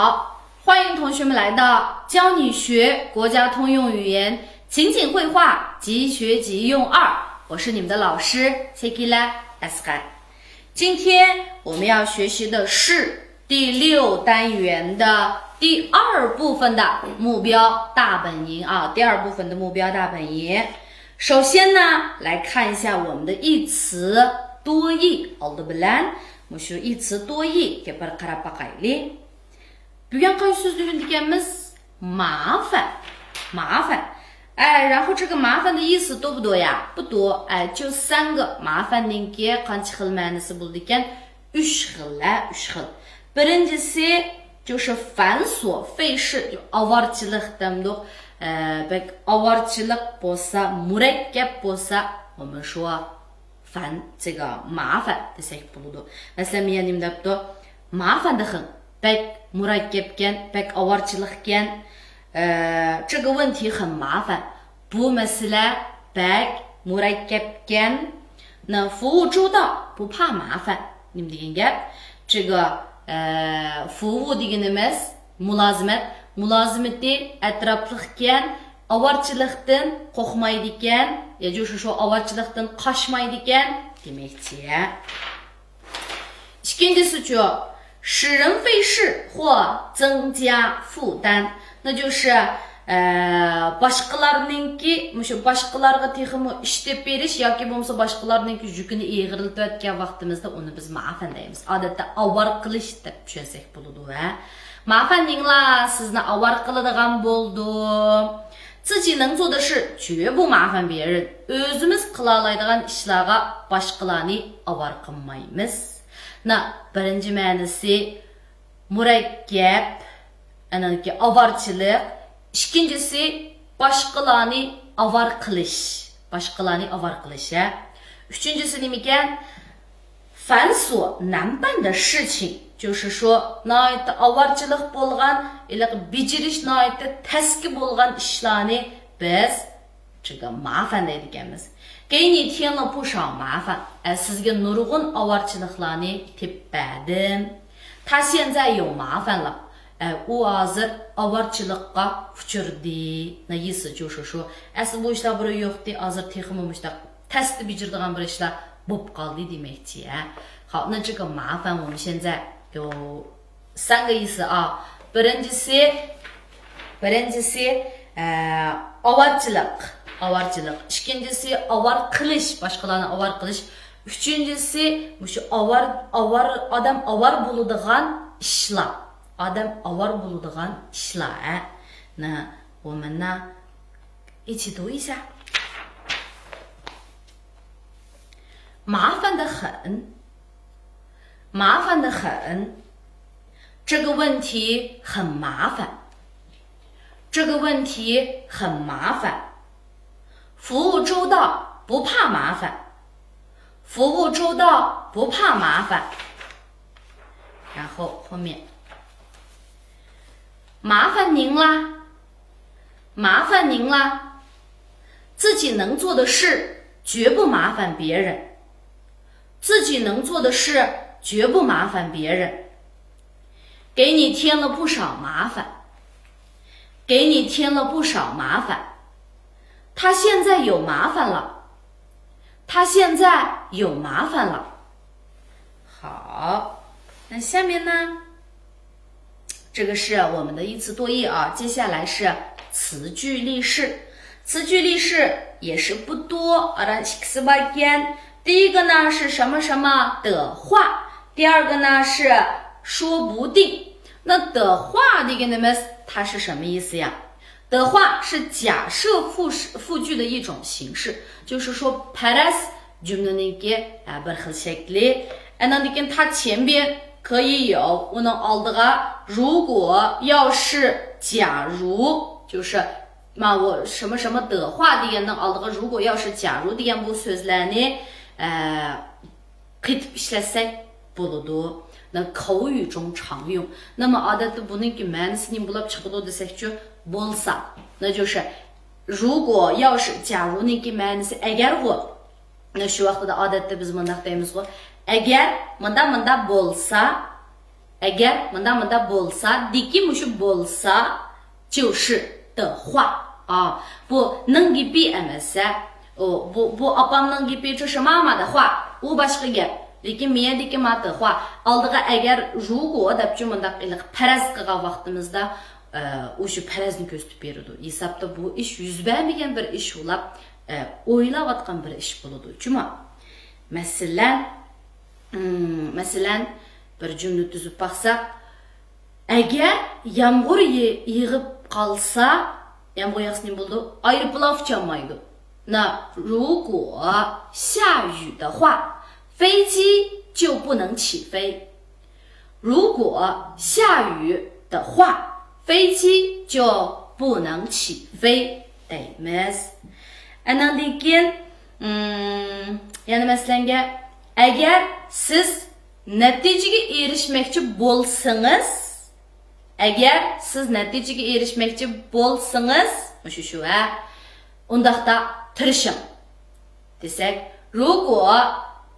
好，欢迎同学们来到教你学国家通用语言情景绘画即学即用2，我是你们的老师 Sekila Asghar。今天我们要学习的是第6单元的第2部分的目标大本营啊，第2部分的目标大本营。首先呢，来看一下我们的一词多义。Oldu bilen mushu一词多义给bir qarab baqaylik。Bugün qay sözlüğün degemiz麻烦，麻烦。然后这个麻烦的意思多不多呀？不多，就3个。麻烦ninki qancha xil ma'nosi bo'ldi ekan? 3 xil，3 xil。Birincisi就是繁琐费事，就avarchilik demdik。avarchilik bo'lsa, murakkab bo'lsa，我们说烦这个麻烦desek bo'ladi。Masalan, men nima debdi? 麻烦的很，bek murakkabkan, bek avarchilikkan。这个问题很麻烦。Bu mesele bek murakkabkan。那服务周到，不怕麻烦。nima degan gap？这个服务deganimiz mulozimati atrofliqkan, avarchilikdan qo'rqmaydi ekan，也就是说avarchilikdan qochmaydi ekan demekçi。İkincisi就使人费事或增加负担，那就是boshqalarninki boshqalarga texmi ishlab berish yoki bo'lmasa boshqalarninki yukini eg'irlatib o'tgan vaqtimizda uni biz ma'fan deymiz. Odatda avar qilish deb tushunsak bo'ladi. Ma'fan ninglar sizni avar qiladigan bo'ldi. 自己能做的事绝不麻烦别人。O'zimiz qila oladigan ishlarga boshqalarni avar qilmaymiz. Na birinchi ma'nosi murakkab, anaki avarchilik. İkincisi boshqalarni avar qilish, boshqalarni avar qilish. Üçüncüsü nimiken 繁琐难办的事情，就是说nayetde avarchilik bo'lgan, iliq becerish nayetde taski bo'lgan ishlarni biz 这个麻烦deydiganmiz。给你添了不少麻烦，sizga nurg'un avarchiliklarni tepbadim。他现在有麻烦了。u hozir avarchilikqa uchirdi。那意思就是说asli bu ishlar biri yo'qdi, hozir texmi mushtaq tasdi bijirdigan bir ishlar bo'lib qoldi demekçi。好，那这个麻烦我们现在有3个意思啊。birincisi avarchilik, ikincisi avar qilish, boshqalarni avar qilish, uchinchisi shu odam avar bo'ladigan ishlar。Adam avar bo'ladigan ishlar。那我们呢一起读一下。麻烦得很，麻烦得很。这个问题很麻烦，这个问题很麻烦。服务周到，不怕麻烦，服务周到，不怕麻烦。然后后面麻烦您啦，麻烦您啦。自己能做的事绝不麻烦别人，自己能做的事绝不麻烦别人。给你添了不少麻烦，给你添了不少麻烦。他现在有麻烦了，他现在有麻烦了。好，那下面呢？这个是我们的一词多义啊，接下来是词句例示。词句例示也是不多，第一个呢是什么什么的话，第二个呢是说不定。那的话这个呢，它是什么意思呀？的话是假设复句的一种形式，就是说 paras cümleniki bir xil şekli， 它前边可以有我能aldığa如果要是假如，就是我什么什么的话degan aldığa如果要是假如degan bu sözlerni qaytib ishlatsak bo'ladi。那口语中常用。那么odatda buningki ma'nosini bulab chiqadi desakchi bo'lsa，那就是如果要是假如niki ma'nosi agar。那shu vaqtida odatda biz bundaq deymiz，agar munda bo'lsa Eğer mında bolsa, diki muşu bolsa, 就是的话啊，bu nın gibi emese, bu apamnın gibi 这是妈妈的话, u başka gap. Lekin men deki ma de话, aldığa eğer 如果dep cümündaq iliq paraz qıqa vaqtimizda o'sha parazni ko'rsatib beradi. Hisobda bu ish yuz bermagan bir ish bo'lib, o'ylayotgan bir ish bo'ladi. Chunki masalan bir jumla tuzib baqsaq, agar yomg'ir yig'ib qolsa, yomg'ir yog'sa nima bo'ldi? Aeroplan uçamaydi. 那如果下雨的话，飞机就不能起飞。如果下雨的话，飞机就不能起飞。deymiz. Andan keyin yana masalanga agar siz natijaga erishmoqchi bo'lsangiz, shu undaqda tirishing desak, 如果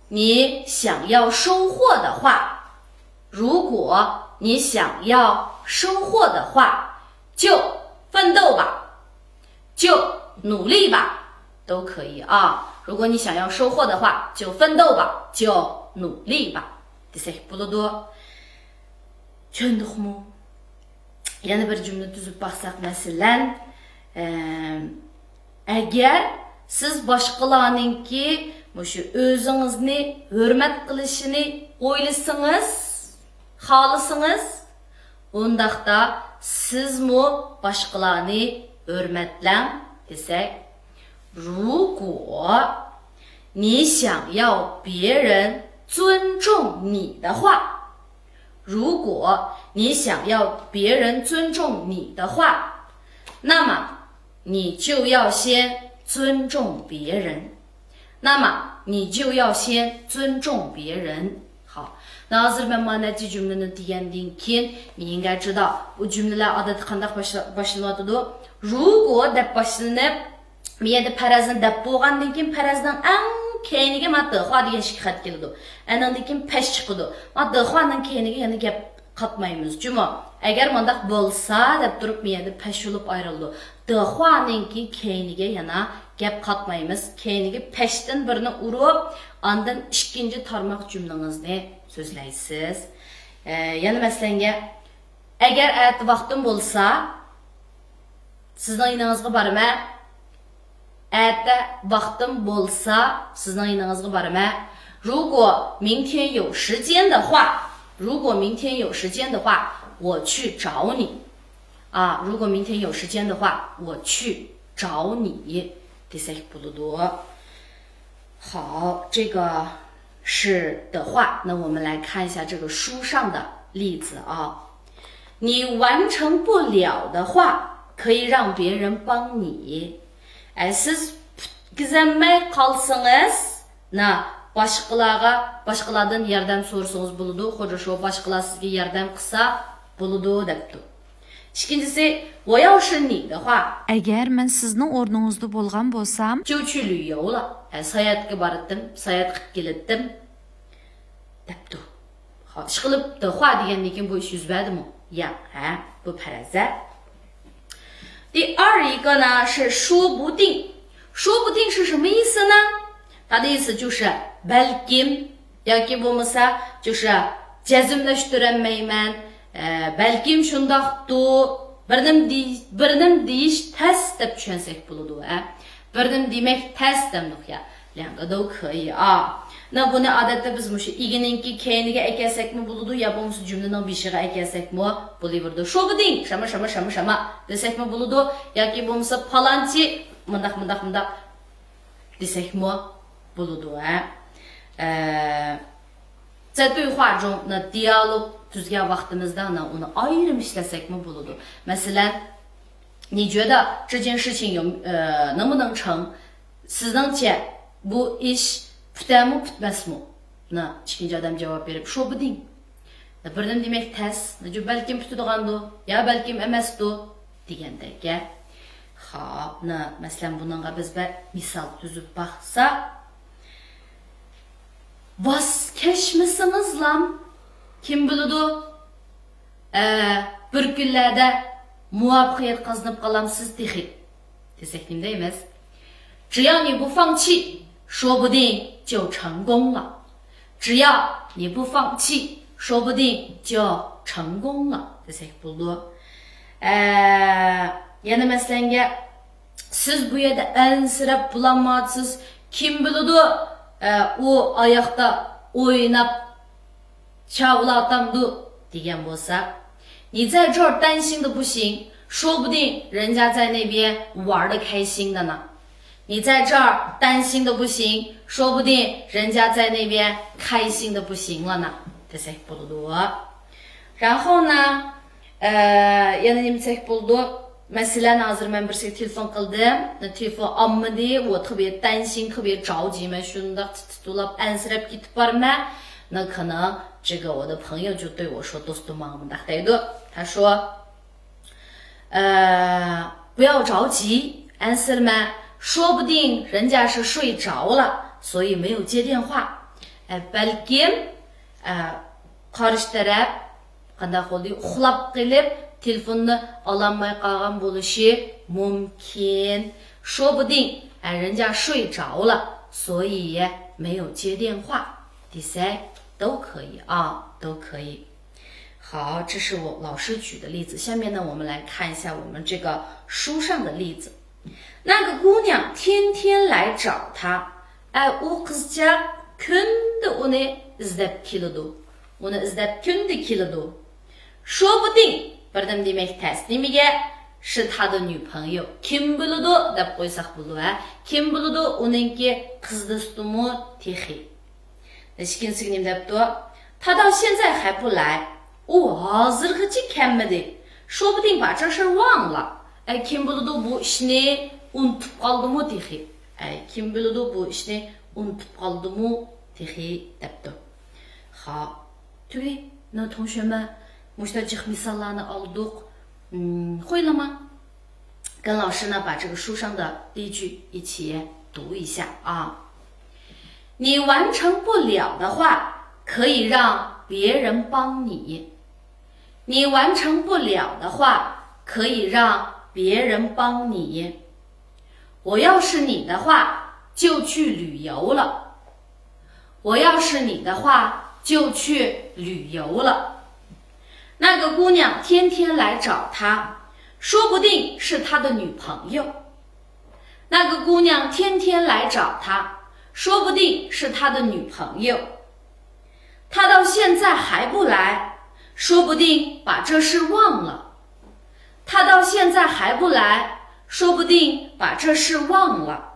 你想要收获的话，就奋斗吧，就努力吧，都可以啊。如果你想要收获的话，就奋斗吧，就努力吧。desak bo'ladi. Tushundingmi? Yana bir jumla tuzib baqsaq, masalan, agar siz boshqalarninki shu o'zingizni hurmat qilishini o'ylasangiz, xohlasangiz, undaqda sizmi boshqalarni hurmatlang desak, 如果你想要别人尊重你的话，那么你就要先尊重别人。好，那hozir men mana bu cümleni degandan keyin men应该知道bu cümleler odatda qanday boshlanadi. 如果deb boshlanib, men endi parazni deb bo'lgandan keyin parazning eng keyiniga madhva degan xat keladi. Andan keyin pash chiqadi. Madhvaning keyiniga yana gap qatmaymiz. Chunki agar mundaq bo'lsa deb turib men endi pash bo'lib ayrildi. Dahvaninki keyiniga yana gap qatmaymiz. Keyiniga pashdan birini urib, ondan ikkinchi tarmoq jumlangizni so'zlaysiz. Yana masalanga agar at vaqtim bo'lsa, sizning uyingizga boraman. Atda vaqtim bo'lsa, sizning uyingizga boraman. 如果明天有时间的话，我去找你。如果明天有时间的话，我去找你。desak bo'ladi. 好，这个是的话，那我们来看一下这个书上的例子啊。你完成不了的话，可以让别人帮你。siz gizamay qolsangiz, boshqalardan yordam so'rasangiz bo'ladi, xo'ja shu boshqalar sizga yordam qilsa bo'ladi debdi. İkincisi, 我要是你的话, agar men sizning o'rningizda bo'lgan bo'lsam, 就去旅游了. Sayohatga bordim, sayohat qilib keldim debdi. Xo'p, ish qilib de话degandan keyin bu ish yuz berdimi? Yo'q, bu paraza. 第二一个呢是说不定。说不定是什么意思呢？它的意思就是belkim yoki bo'lmasa 就是jazmlashtirilmayman, balkim shundoqdu, birnim deyish tas deb tushunsak bo'ladi. Birnim demak tas demdik ya. 两个都可以啊。那buni odatda biz mushu igininki keyiniga aytsak bo'ladi, yo bo'lmasa jumlaning beshiga aytsak bo'laveradi. 说不定什么什么什么什么 desak bo'ladi, yoki bo'lmasa palonchi mundaq desak bo'ladi. 在对话中 dialog tuzgan vaqtimizda uni ayrim ishlasak bo'ladi. Masalan, 你觉得这件事情能不能成？ Sizningcha bu ish putami putmasmi? Ikkinchi odam javob berib, 说不定. Birdan demak tas, balkim putadigandu, yo balkim emasdu degandek. Xo'p, masalan buningga biz bir misol tuzib baqsak, voz kechmasangiz kim biladi? bir kunlarda muvaffaqiyat qozonib qolamsiz desek deymiz. 只要你不放弃，说不定就成功了。只要你不放弃，说不定就成功了。desek bo'ldi. Yana masalanga siz bu yerda ansirab bulanmadsız, kim biladi o ayakta oynab çavlatamdı degan bo'lsa, 你在这儿担心的不行，说不定人家在那边玩的开心的呢。你在这儿担心的不行，说不定人家在那边开心的不行了呢。desek bo'ldi. 然后呢yana nima desak bo'ldi? Mesela hazır ben bir şey telefon kıldım. Telefon almadı. O tabii担心特别着急嘛，şunda tutulup ansirab gitip varma. 那可能这个我的朋友就对我说 dostum mamda deydi. 他说不要着急 ansirma. 说不定人家是睡着了，所以没有接电话。Belkim karşı taraf qanday oldu? Uxlab qilib telefonunu alamay qalgan bo'lishi mumkin. 说不定人家睡着了，所以没有接电话。desek都可以啊，都可以。好，这是我老师举的例子。下面呢，我们来看一下我们这个书上的例子。那个姑娘天天来找他. O kızcak kunde onu izlep keladi. Onu izlep kunde keladi. 说不定birdim demek təslimiga 是他的女朋友. Kim biladi deb qo'ysak bo'ladi. Kim biladi uningki qiz do'stimi texi. Ikkinchisi nima debdi? 他到现在还不来. U hozirgacha kelmadi. 说不定把这事忘了. Kim biladi bu ishni unutib qoldimi texi. Kim biladi bu ishni unutib qoldimi texi debdi. 好，对，那同学们 Müştecik misallarını aldık. 会了吗？跟老师呢把这个书上的例句一起读一下啊。你完成不了的话，可以让别人帮你。你完成不了的话，可以让别人帮你。我要是你的话，就去旅游了。我要是你的话，就去旅游了。那个姑娘天天来找他，说不定是他的女朋友。那个姑娘天天来找他，说不定是他的女朋友。他到现在还不来，说不定把这事忘了。他到现在还不来，说不定把这事忘了。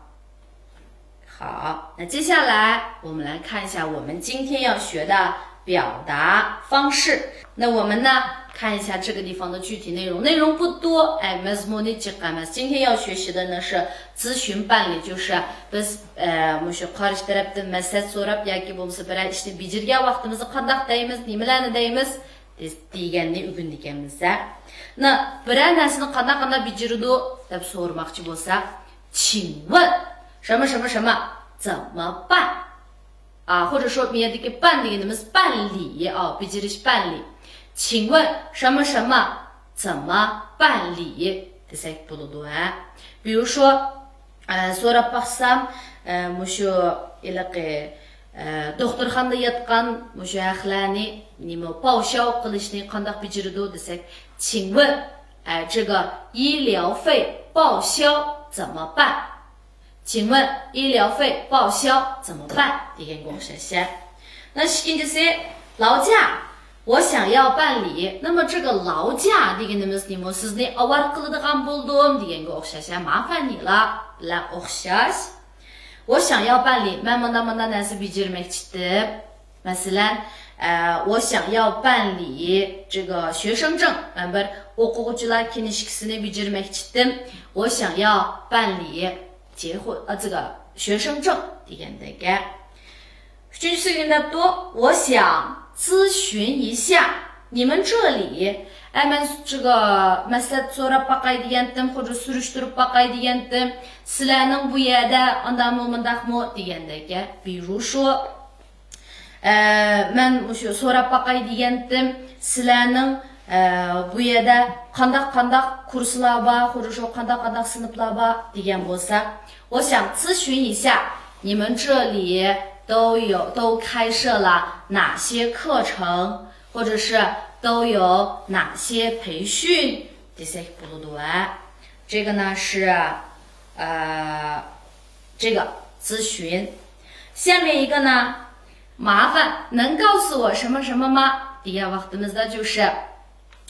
好，那接下来我们来看一下我们今天要学的表达方式。那我们呢看一下这个地方的具体内容，内容不多。今天要学习的呢是咨询办理，就是biz shu qarshi tarafdan maslahat so'rab yoki bo'lmasa biror ishni bajargan vaqtimizda qanday deymiz, nimalarni deymiz deganni o'rgandik. Na biror narsani qanday bajaradi deb so'ramoqchi bo'lsa, 请问什么什么什么怎么办啊，或者说面对办理的办理啊，bajarish办理。请问什么什么怎么办理 desek bo'ladi. 比如说so'rab baqsam mushu ilaqi doktorxonada yotgan mushu ahlarni nima 报销 qilishni qanday bajaradi desek, 请问这个医疗费报销怎么办？请问医疗费报销怎么办 deganga o'xshash. 那ikkinchisi 劳驾，我想要办理。那么这个劳驾 deganimiz nima? Sizni avval qiladigan bo'ldim deganga o'xshash. 麻烦你了 bilan o'xshash. 我想要办理 men mana narsa bajarmoqchi deb. Masalan, 我想要办理这个学生证。men bir o'quvchilar kinishkisini bajarmoqchi edim. 我想要办理结婚这个学生证 degandagi. Uchinchisi nima debdi? 我想咨询一下你们这里 men 这个 maslahat so'rab baqay degandim,或者 surishtirib baqay degandim. Sizlarning bu yerda andami mundaqmi degandagi. 比如说 men o'sha so'rab baqay degandim, sizlarning bu yerda qandaq kurslar бар，或者说qandaq sınıflar бар degan bo'lsa，我想咨询一下，你们这里都开设了哪些课程，或者是都有哪些培训？desak bo'ladi。这个呢是这个咨询。下面一个呢，麻烦能告诉我什么什么吗？degan vaqtimizda就是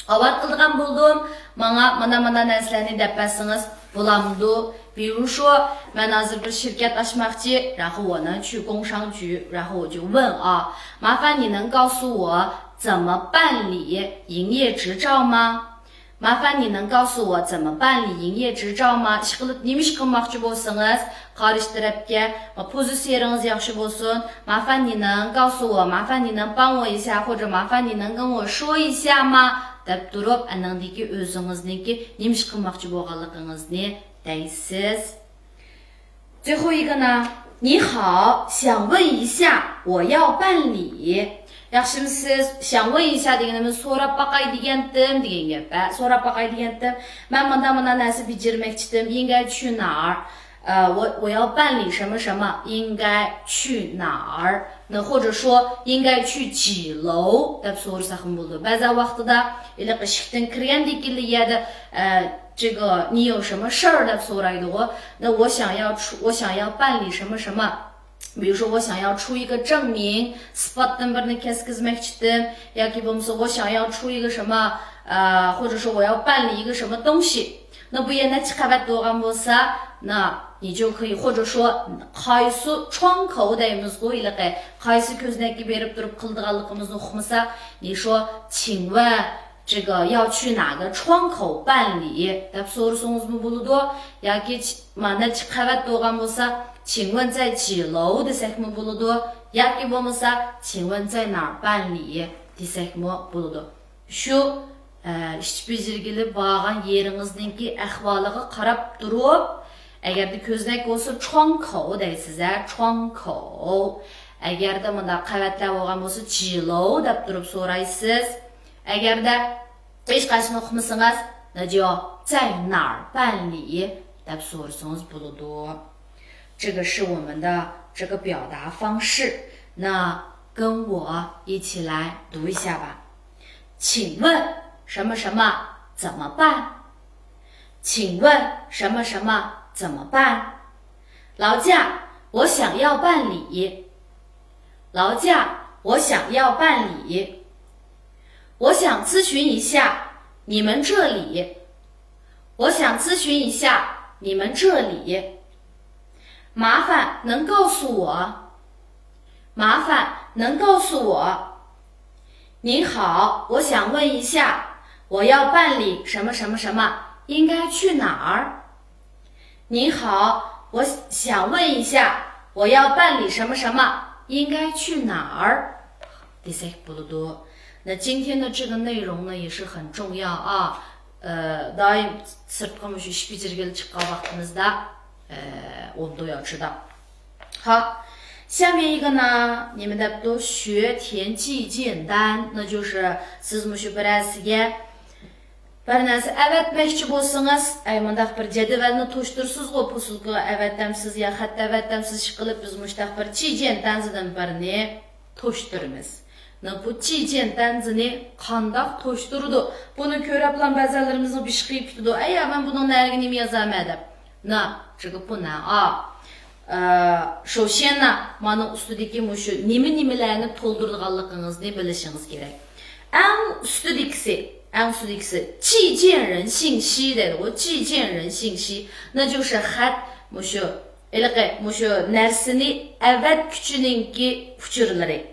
avval qilgan bo'ldim, mana narsalarni deb bersangiz bo'lamdi。比如说man hozir bir shirkat ochmoqchi，然后我呢去工商局，然后我就问啊，麻烦你能告诉我怎么办理营业执照吗？麻烦你能告诉我怎么办理营业执照吗？ishqilib nima ish qilmoqchi bo'lsangiz qarish tarafga pozitsiyangiz yaxshi bo'lsin，麻烦你能告诉我，麻烦你能帮我一下，或者麻烦你能跟我说一下吗？deb turib anandagi o'zingizniki nima ish qilmoqchi bo'lganligingizni deysiz。最后一个呢，你好，想问一下，我要办理。yaxshimisiz，想问一下deganimiz so'rab boqay degandim degan gap. so'rab boqay degandim. Men mana narsa bajarmoqchidim. 应该去哪儿？我要办理什么什么，应该去哪儿？那或者说应该去几楼deb so'rasak ham bo'ladi. Ba'zi vaqtida iliq eshikdan kirgandek keladi. 这个你有什么事儿deb so'raydi我。那我想要办理什么什么。比如说我想要出一个证明 sifatdan birini ketkizmoqchidim yoki bo'lmasa我想要出一个什么或者说我要办理一个什么东西，那bu yerda qavat bo'lgan bo'lsa，那你就可以或者说qaysi窗口deymiz-ku iliq qaysi ko'znakka berib turib qildiganligimizni uqmasa，你说请问这个要去哪个窗口办理deb so'rasangizmi bo'ladi yoki mana qavat bo'lgan bo'lsa请问在几楼desakmi bo'ladi yoki bo'lmasa请问在哪儿办理desakmi bo'ladi。shu ish bajargili borgan yeringizningki ahvoliga qarab turib agarda ko'znak bo'lsa 窗口 deysiz窗口。agarda bunda qavatlar bo'lgan bo'lsa 几楼 deb turib so'raysiz。agarda hech qaysini o'qimasangiz 那就在哪儿办理 deb so'rasangiz bo'ladi。这个是我们的这个表达方式，那跟我一起来读一下吧。请问什么什么怎么办？请问什么什么怎么办？劳驾，我想要办理。劳驾，我想要办理。我想咨询一下你们这里。我想咨询一下你们这里。麻烦能告诉我，麻烦能告诉我。您好，我想问一下，我要办理什么什么什么，应该去哪儿？您好，我想问一下，我要办理什么什么，应该去哪儿？那今天的这个内容呢也是很重要啊。doim sirtqa mushu ish bajargili chiqqan vaqtimizda我们都要知道。好，下面一个呢，你们的都学填记件单，那就是siz mushu birasiga bir narsa avatmoqchi bo'lsangiz, mundaq bir jadvalni to'shtirsiz-ku, pusulka avatdamsiz yo xat avatdamsiz qilib biz mushtaq bir 记件单zidan birini to'shtiramiz. Bu 记件单子ni qandoq to'shtirdi? Buni ko'rablan ba'zilarimizni bir ish qilib tutdi. Men buning nariga nima yozaman deb. 那这个不难啊。首先呢，mana ustidagi mushu nimalarni to'ldirganligingizni bilishingiz kerak. Eng ustidagisi 寄件人信息deydi. 我寄件人信息，那就是xat mushu narsani avatguchininki uchurlari.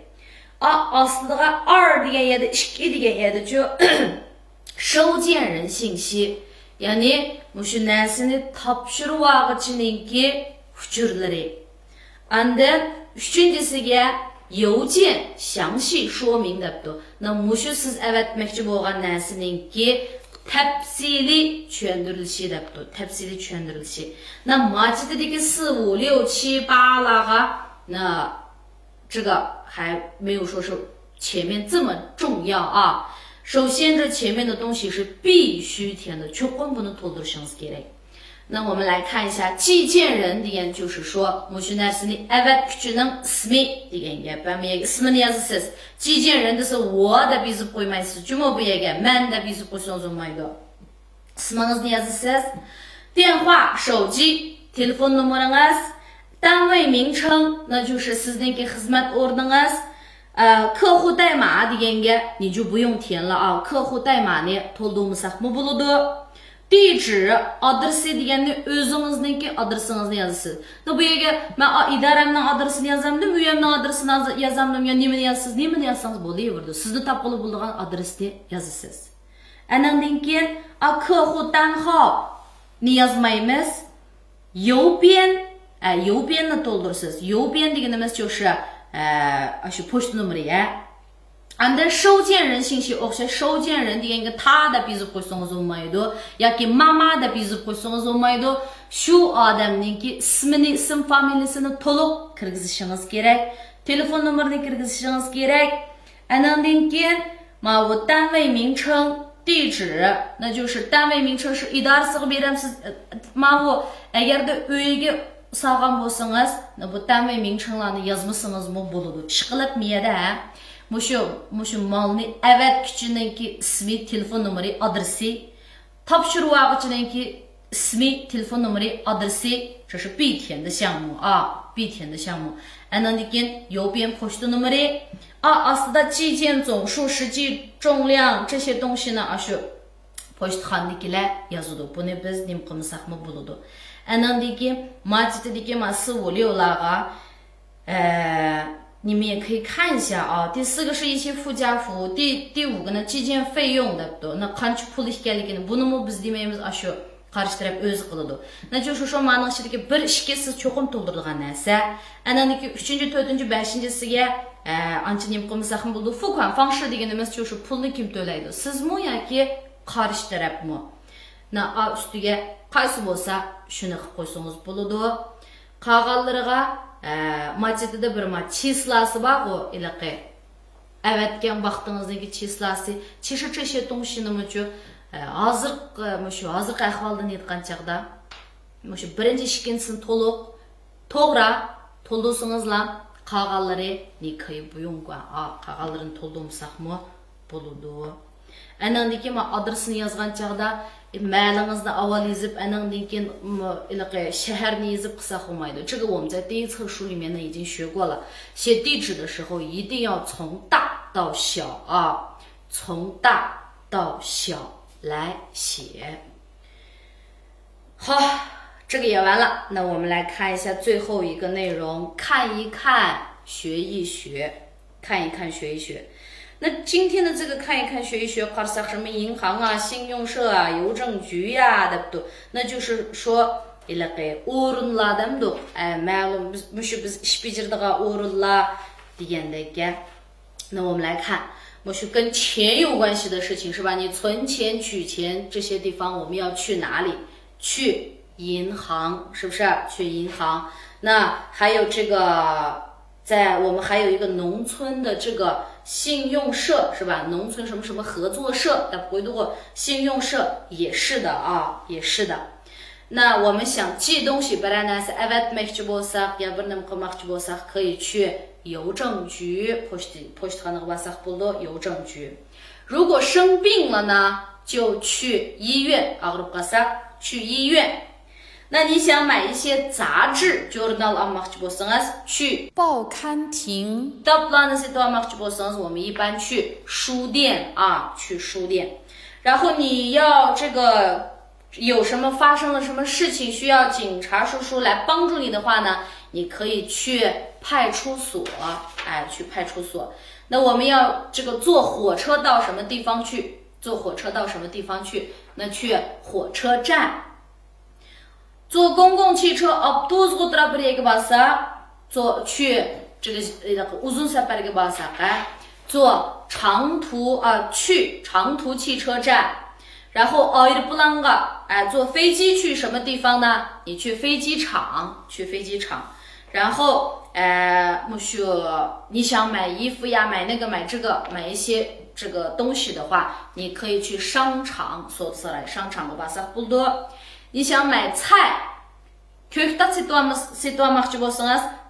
Aslida 2 degan yerda 2 degan yerda 收件人信息。Yani mushu narsani topshiruvchininki uchurlari. Andan 3-chisiga 邮件详细说明debdi. Na mushu siz avatmoqchi bo'lgan narsaninki tafsiliy tushuntirilishi debdi. Tafsiliy tushuntirilishi. Na majidagi 4、5、6、7、8larga 那这个还没有说是前面这么重要啊。首先这前面的东西是必须填的，조건不能to'ldurishingіз kerak。那我们来看一下寄件人degan就是说무슨 narsani evet kuchining ismi degan gap. Ben bu yerga ismini yozasiz. 寄件人 desa我deb yozib qo'ymaysiz. Juma bu yerga man deb yozib qo'ysangiz bo'lmaydi. Ismingizni yozasiz. 电话手机 telefon nomeringiz, 单位名称那就是 sizningki xizmat o'rningiz, 客户代码deganga你就不用填了啊。客户代码呢to'ldirmasaqmi bo'ladi. 地址 adresi deganda o'zingizniki adresingizni yozasiz. Bu yerga men idoramning adresini yozamdim, uyimning adresini yozamdim, yo nimani yozasiz, nimani yozsangiz bo'laveradi. Sizni topib bo'lgan adresni yozasiz. Andan keyin 客户单号ni yozmaymiz. 邮编邮编ni to'ldirasiz. 邮编deganimiz 就是shu pochta nomeri ya. Anda 收件人信息 o'xshash 收件人deganga ta deb yozib qo'ysangiz bo'lmaydi yoki mama deb yozib qo'ysangiz bo'lmaydi. Shu odamningki ismini, ism familiyasini to'liq kirgizishingiz kerak. Telefon nomerini kirgizishingiz kerak. Andan keyin mana bu 单位名称地址那就是单位名称是idorasiga beramiz. Mana bu agarda uyga solgan bo'lsangiz, bu 单位名称larni yozmasangiz bo'ladi. Ishqilib miyada Mushu malni evet kuchininki ismi, telefon nomeri, adresi, topshiruvchininki ismi, telefon nomeri, adresi, 这是必填的项目啊，必填的项目。andan keyin 邮编 pochta nomeri aslida 寄件总数、实际重量这些东西呢shu pochtaxonaliklar yozadi. Buni biz nim qilmasaqmi bo'ladi. andan keyin matitadagi 4、5、6larga你们也可以看一下啊。第4个是一些附加服务，第5个呢寄件费用的，那 qancha pul ekanligini buni biz demaymiz, shu qarshi taraf o'zi qiladi. Na就是说mana ichidagi bir ishga siz cho'qim to'ldirgan narsa. Ana 3-chi, 4-chi, 5-chisiga ancha nim qilmasaq ham bo'ladi. Fuqan fangshi deganimiz shu pulni kim to'laydi? Sizmi yoki qarshi tarafmi? Na ustiga qaysi bo'lsa shuni qilib qo'ysangiz bo'ladi. Qolganlariga matchida bir chislasi bor u ilaqi. Evetken vaqtingizdagi chislasi, cheshi这些东西nima uchun hozirgi ahvoldan aytgan chaqda birinchi ikkinchisini to'liq to'g'ri to'ldirsangizlar, qolganlari ni kayı buyungan, qolganlarini to'ldirmasaqmi bo'ladi. Andan keyin adresini yozgan chaqda mailingizni avval yozib, andan keyin shaharni yozib qilsa bo'lmaydi. 这个我们在第一册书里面呢已经学过了。写地址的时候一定要从大到小啊，从大到小来写。好，这个也完了。那我们来看一下最后一个内容，看一看，学一学，看一看，学一学。那今天的这个看一看学一学，考察什么银行啊、信用社啊、邮政局呀的不？那就是说，o'rinlardan ma'lum biz ish bajaradigan o'rinlar degandek. 那我们来看，跟钱有关系的事情是吧？你存钱、取钱这些地方，我们要去哪里？去银行，是不是？去银行。那还有这个。我们还有一个农村的这个信用社是吧？农村什么什么合作社的回读过，信用社也是的啊，也是的。那我们想寄东西，本来呢是 evetmekchi bo'lsak, ya bir nima qilmoqchi bo'lsak, 可以去邮政局 pochtaxonaga borsak bo'ladi, 邮政局。如果生病了呢，就去医院，og'rib qolsak去医院。那你想买一些杂志 journal almoqchi bo'lsangiz 去报刊亭。 kitoblarni sotib olmoqchi bo'lsangiz 我们一般去书店啊，去书店。然后你要这个有什么发生了什么事情需要警察叔叔来帮助你的话呢，你可以去派出所，去派出所。那我们要这个坐火车到什么地方去？坐火车到什么地方去？那去火车站。坐公共汽车 avtobus o'tirib bir yerga borsa, 去这个uzun safarga borsak, 坐长途去长途汽车站。然后 aeroplanga 坐飞机去什么地方呢？你去飞机场，去飞机场。然后么说你想买衣服呀，买那个买这个，买一些这个东西的话，你可以去商场所此来商场的吧撒不多。你想买菜，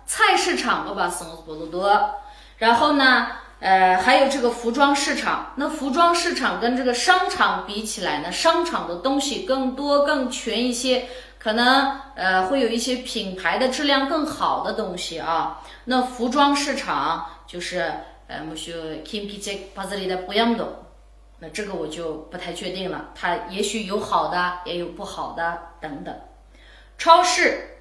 菜市场的吧撒不多。然后呢，还有这个服装市场。那服装市场跟这个商场比起来呢，商场的东西更多更全一些，可能会有一些品牌的质量更好的东西啊。那服装市场就是么说 김피책 바자리다 보양도，那这个我就不太确定了，它也许有好的，也有不好的等等。超市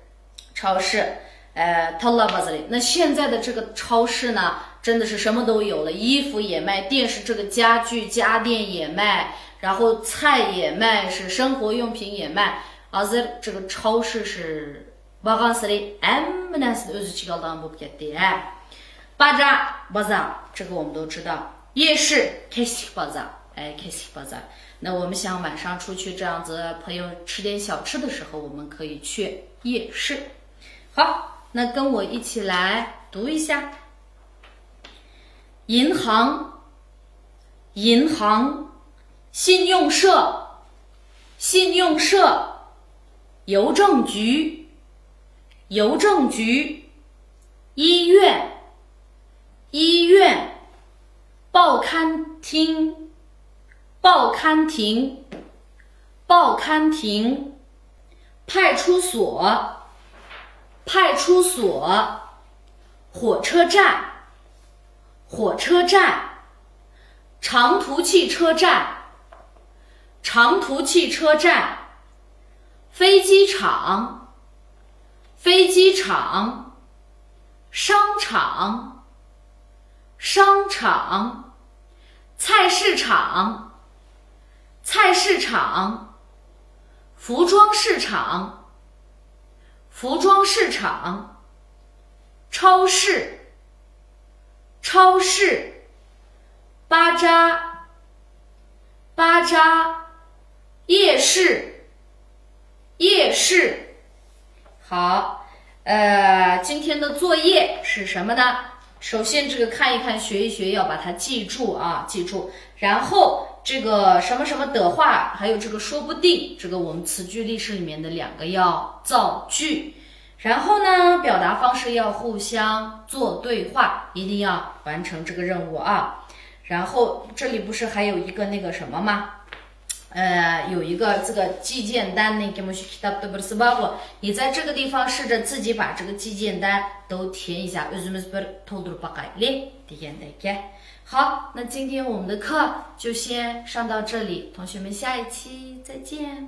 ，tallah 바자리，那现在的这个超市呢，真的是什么都有了，衣服也卖，电视这个家具家电也卖，然后菜也卖，是生活用品也卖。这个超市是바가스리 엠나스 özüçük aldan bu ketdi。bazaar，这个我们都知道。夜市kesik bazaar，kesik bazaar。那我们想晚上出去这样子，朋友吃点小吃的时候，我们可以去夜市。好，那跟我一起来读一下。银行，信用社，邮政局，医院，报刊亭，派出所，火车站，长途汽车站，飞机场，商场，菜市场，服装市场，超市，巴扎，夜市。好，今天的作业是什么呢？首先这个看一看学一学，要把它记住啊，然后这个什么什么的话，还有这个说不定，这个我们词句例式里面的2个要造句。然后呢，表达方式要互相做对话，一定要完成这个任务啊。然后这里不是还有一个那个什么吗？有一个这个记件单，你在这个地方试着自己把这个记件单都填一下。好，那今天我们的课就先上到这里，同学们下一期再见。